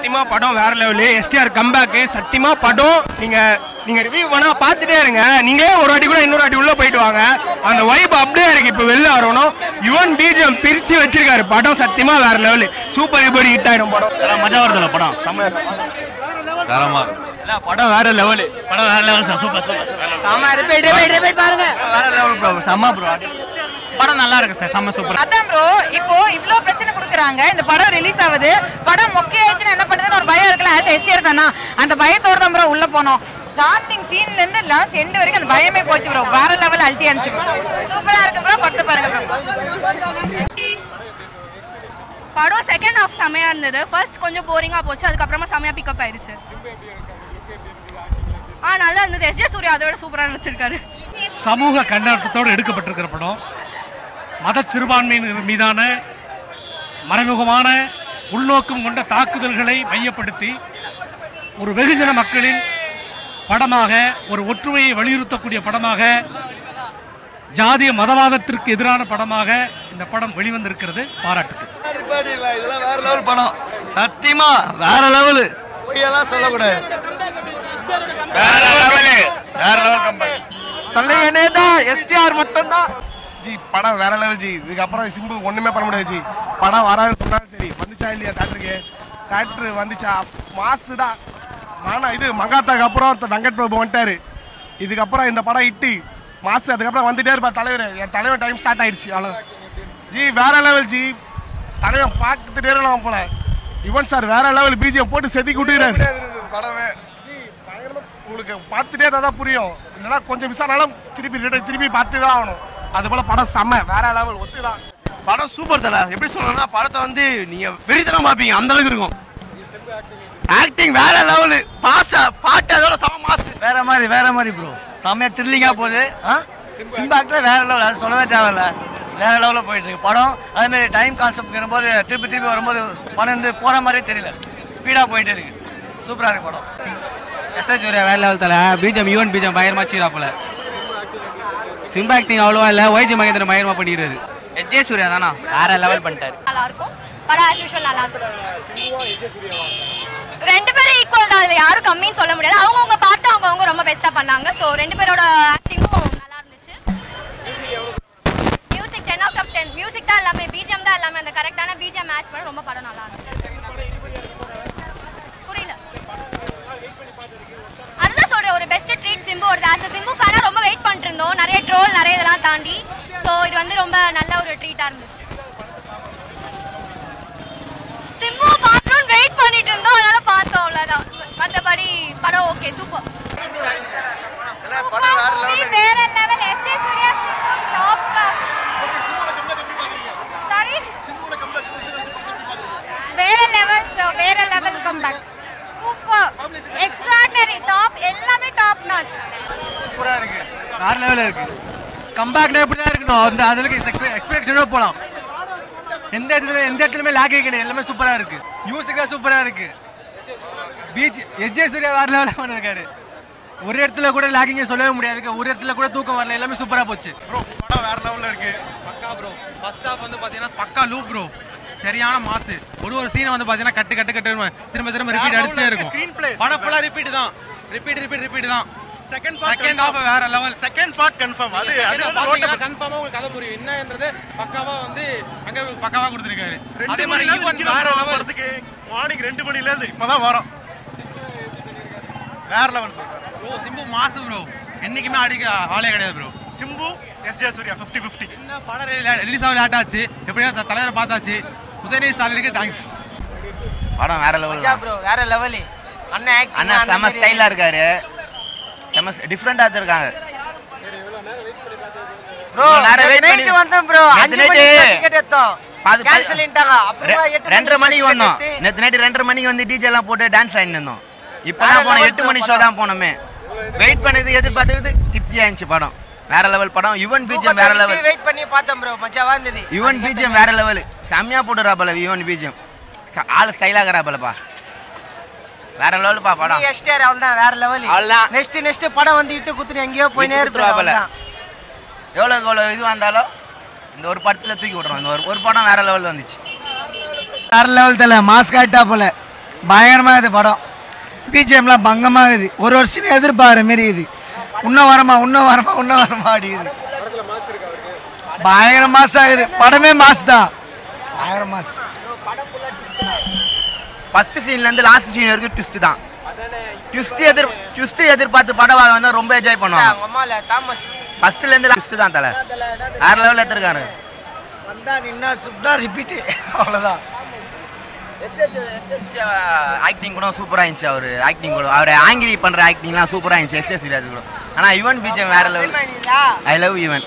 சத்தியமா படம் வேற லெவலு. எஸ்டிஆர் கம்பேக்கு சத்தியமா படம். நீங்க ரிவ்யூ பண்ணா பார்த்துட்டே இருங்க. நீங்க ஒரு வாட்டி கூட இன்னொரு வாட்டி உள்ள போயிட்டு வாங்க. அந்த வைப் அப்படியே இருக்கு. இப்போ வெளில வரணும். யுவன் பிஜிஎம் பிரிச்சு வச்சிருக்காரு. படம் சத்தியமா வேற லெவலு. சூப்பர் ஹிட் ஹிட் ஆயிடும் படம். மஜா வருதுல படம் செம்ம தரமா படம் வேற லெவலு. படம் வேற லெவல் சார். சூப்பர் சூப்பர் செம்ம ரிப்பீட் பாருங்க. வேற லெவல் ப்ரோ. செம்ம ப்ரோ. படம் நல்லா இருக்கு சார். செம்ம சூப்பர். அதான் ப்ரோ இப்போ இவ்ளோ பிரச்சனை கொடுக்குறாங்க. இந்த படம் ரிலீஸ் ஆகுது. படம் மொக்கை ஆயிடுச்சுன்னா என்ன பண்ணுறதுன்னு ஒரு பயம் இருக்குல்ல. ஆஸ் எஸ்டிஆர் தானா அந்த பயத்தோட தான் ப்ரோ உள்ள போனோம். ஸ்டார்டிங் சீன்ல இருந்து லாஸ்ட் எண்ட் வரைக்கும் அந்த பயமே போச்சு ப்ரோ. வேற லெவல் அல்ட்டி அடிச்சு சூப்பரா இருக்கு ப்ரோ. படத்தை பாருங்க ப்ரோ. படம் செகண்ட் ஹாஃப் செமையா இருந்தது. ஃபர்ஸ்ட் கொஞ்சம் போரிங்கா போச்சு. அதுக்கப்புறமா செமையா பிக்கப் ஆயிடுச்சு. நல்லா இருந்தது. எஸ்ஜே சூர்யா அதை விட சூப்பரா நடிச்சிருக்காரு. சமூக கண்ணோட்டத்தோடு எடுக்கப்பட்டிருக்கிற படம். மத சிறுபான்மையினர் மீதான மறைமுகமான உள்நோக்கம் கொண்ட தாக்குதல்களை மையப்படுத்தி ஒரு வெகுஜன மக்களின் படமாக, ஒரு ஒற்றுமையை வலியுறுத்தக்கூடிய படமாக, ஜாதிய மதவாதத்திற்கு எதிரான படமாக இந்த படம் வெளிவந்திருக்கிறது. பாராட்டுக்கு. இதெல்லாம் வேற லெவல் படம். சத்தியமா வேற லெவலு. பொய்யெல்லாம் சொல்லக்கூடாது. வேற லெவலு. வேற லெவல் கம்பெனி. தலைவனே தான் எஸ்டிஆர் மட்டும் தான் ஜி. படம் வேற லெவல் ஜி. இதுக்கப்புறம் சிம்பு ஒண்ணுமே பண்ண முடியாது ஜி. படம் வராது சொன்னாலும் சரி. வந்துச்சா இல்லையா தேட்டருக்கு? தேட்டரு வந்துச்சா மாசு தான். ஆனா இது மங்காத்தாக்கு அப்புறம் வெங்கட் பிரபு வந்துட்டாரு. இதுக்கப்புறம் இந்த படம் இட்டு மாசு. அதுக்கப்புறம் வந்துட்டே இருப்பார் தலைவர். என் தலைவர் டைம் ஸ்டார்ட் ஆயிடுச்சு. அவ்வளோ ஜி. வேற லெவல் ஜி. தலைவன் பார்த்துட்டே இருக்கலாம் போல. யுவன் சார் வேற லெவல். பிஜிஎம் போட்டு செதுக்கி விட்டுறாரு படமே. உங்களுக்கு பார்த்துட்டே தான் புரியும். இல்லைன்னா கொஞ்சம் மிஸ் ஆனாலும் திருப்பி பார்த்து தான் ஆகணும். அது போல படம் செம்ம வேற லெவல். ஒத்துதான் படம் சூப்பர் தல. எப்படி சொல்லணும்னா படத்தை வந்து நீங்க வெறித்தனம் பார்ப்பீங்க. அந்த அளவுக்கு இருக்கும். ஆக்டிங் வேற லெவலு. பாட்டு அதோட சம மாசு. வேற மாதிரி ப்ரோ. செம்மையா த்ரில்லிங்கா போகுது. சிம்பு ஆக்டர் வேற லெவல். அது சொல்லவே தேவையில்ல. வேற லெவலில் போயிட்டு இருக்கு படம். அதே மாதிரி டைம் கான்செப்ட் வரும்போது திருப்பி வரும்போது படம் வந்து போற மாதிரியே தெரியல. ஸ்பீடா போயிட்டு இருக்கு. சூப்பரா இருக்கு படம். எஸ்எஸ் சூர்யா வேற லெவல் தல. பிஜிஎம் யுவன் பிஜிஎம் பயங்கரமா சீராப்புல. சிம்பு ஆக்டிங் அவ்வளோவா இல்லை. ஒய்ஜி மகேந்திரன் பயங்கரமா பண்ணிடுறாரு. எஸ்ஜே சூர்யா தானா வேற லெவல் பண்ணிட்டாரு. நல்லா இருக்கும் படம். ஆஸ் யூஷுவல் நல்லா இருக்கும். ரெண்டு பேரும் ஈக்குவல் தான். இதுல யாரும் கம்மின்னு சொல்ல முடியாது. அவங்கவுங்க பார்த்து அவங்கவுங்க ரொம்ப பெஸ்டா பண்ணாங்க. ஸோ ரெண்டு பேரோட ஆக்டிங்கும் நல்லா இருந்துச்சு. Music 10 out of 10. மியூசிக் தான் எல்லாமே. பிஜிஎம் தான் எல்லாமே. அந்த கரெக்டான பிஜிஎம் மேட்ச் பண்ண ரொம்ப படம் நல்லா இருந்துச்சு. புரியல. அதுதான் சொல்றேன். ஒரு பெஸ்ட் ட்ரீட் சிம்பு. ஒரு சிம்பு ஃபேனா ரொம்ப வெயிட் பண்ணிட்டு இருந்தோம். நிறைய ட்ரோல் நிறைய இதெல்லாம் தாண்டி. ஸோ இது வந்து ரொம்ப நல்ல ஒரு ட்ரீட்டா இருந்துச்சு. சிம்பு பார்க்கணும்னு வெயிட் பண்ணிட்டு இருந்தோம். அதனால பார்த்தோம். அவ்வளோதான். மற்றபடி படம் ஓகே. சூப்பர். வேற level. SJ Suryah top class. Sorry வேற level comeback. Super extraordinary. Top எல்லாமே டாப் நாட்ச். சூப்பரா இருக்கு. வேற லெவல்ல இருக்கு. கம்பேக்ல எப்படி தான் இருக்கணும். அந்த அதுக்கு எக்ஸ்பெக்டேஷனோட போலாம். எந்த இடத்துலயுமே லாக் கிடையாது. எல்லாமே சூப்பரா இருக்கு. மியூசிக் தான் சூப்பரா இருக்கு. எஸ்ஜே சூர்யா வேற லெவலில் பண்ணிருக்காரு. ஒரு இடத்துல கூட லாக்கிங்க சொல்லவே முடியாது. ஒரு இடத்துல கூட தூக்கம் வரல. எல்லாமே சூப்பரா போச்சு ப்ரோ. படம் வேற லெவல்ல இருக்கு. பக்கா ப்ரோ. ஃபர்ஸ்ட் ஹாஃப் வந்து பாத்தீங்கன்னா பக்கா லூப் ப்ரோ. சரியான மாசு. ஒரு சீனை வந்து பாத்தீங்கன்னா கட்டு திரும்ப ரிப்பீட் அடிச்சிட்டே இருக்கும். படம் ஃபுல்லா ரிப்பீட் தான். செகண்ட் ஹாஃப் வேற லெவல். Second part confirm. அது பாத்தீங்கன்னா கன்ஃபார்மா உங்களுக்கு கதை புரியும். என்னன்றது பக்காவா வந்து அங்க பக்காவா கொடுத்திருக்காரு. அதே மாதிரி ஈவன் வேற லெவலுக்கு மார்னிங் 2 மணில இருந்து இப்பதான் வரோம். வேற லெவல் ப்ரோ. சிம்பு மாசு ப்ரோ. என்னைக்குமே அடிக்க ஆளே கிடையாது ப்ரோ. சிம்பு எஸ்ஜே சூர்யா 50-50. என்ன படம் ரிலீஸ் ஆக லேட் ஆச்சு. எப்படியா தலைவரை பார்த்தாச்சு. உதயநிதி ஸ்டாலினுக்கு தேங்க்ஸ். படம் வேற லெவல் ப்ரோ. வேற லெவல். அண்ணா செம ஸ்டைலா இருக்காரு. செம டிஃபரெண்டா இருக்காங்க ப்ரோ. நிறைய வெயிட் பண்ணி வந்தோம் ப்ரோ. 5 மணிக்கு டிக்கெட் எடுத்தோம். கேன்சல் பண்ணிட்டாங்க. அப்புறம் 2:30 மணிக்கு வந்தோம். நேத்து நைட் 2:30 மணிக்கு வந்து டிஜே எல்லாம் போட்டு டான்ஸ் ஆடிட்டு இருந்தோம். இப்பதான் போனோம். 8 மணி ஷோ தான் போனோமே. வெயிட் பண்ணது எதிர்பார்த்தது திருப்தியா இருந்துச்சு. படம் வேற லெவல் படம். யுவன் பிஜிஎம் வேற லெவல். வெயிட் பண்ணி பார்த்தோம் ப்ரோ. மச்சாவா இருந்தது. யுவன் பிஜிஎம் வேற லெவல். செம்மையா போட்டுறாப்பல யுவன் பிஜிஎம். ஆள் ஸ்டைலா இருக்கறாப்பலப்பா. வேற லெவல்ப்பா படம். எஸ்டிஆர் அவ்வளவுதான். வேற லெவல். அவ்வளவுதான். நெக்ஸ்ட் படம் வந்து இட்டு குத்துட்டு எங்கேயோ போயினே இருப்பாப்பல. எவ்வளவு இது வந்தாலும் இந்த ஒரு படத்துல தூக்கி விடுறோம். இந்த ஒரு படம் வேற லெவல்ல வந்துச்சு. வேற லெவல் தல. மாஸ் காட்டா போல. பயங்கரமாக இருக்குது படம். பிஜிஎம்லாம் பங்கமாக இருக்குது. ஒரு வருஷம் எதிர்பார்க்குற மாரி இது. இன்னும் வரமா அடிக்குது. பயங்கர மாசம் ஆகுது. படமே மாசு தான். பயங்கர மாசு. ஃபர்ஸ்ட் சீன்லேருந்து லாஸ்ட் சீன் வரைக்கும் ட்விஸ்ட் தான். ட்விஸ்ட் எதிர்பார்த்து படம் வந்து ரொம்ப என்ஜாய் பண்ணுவாங்க. ஃபர்ஸ்ட்லேருந்து ட்விஸ்ட் தான் தலை. வேற லெவலில் எடுத்துருக்காரு. வந்தா நின்னா சுப்டா ரிப்பீட்டு அவ்வளோதான். ஆக்டிங் கூட சூப்பராக இருந்துச்சு. அவர் ஆக்டிங் கூட அவர் ஆங்கிரி பண்ணுற ஆக்டிங்லாம் சூப்பராக இருந்துச்சு. எஸ்எஸ் கூட. ஆனால் யுவன் பிஜிஎம் வேற லெவல். I love Yuvan.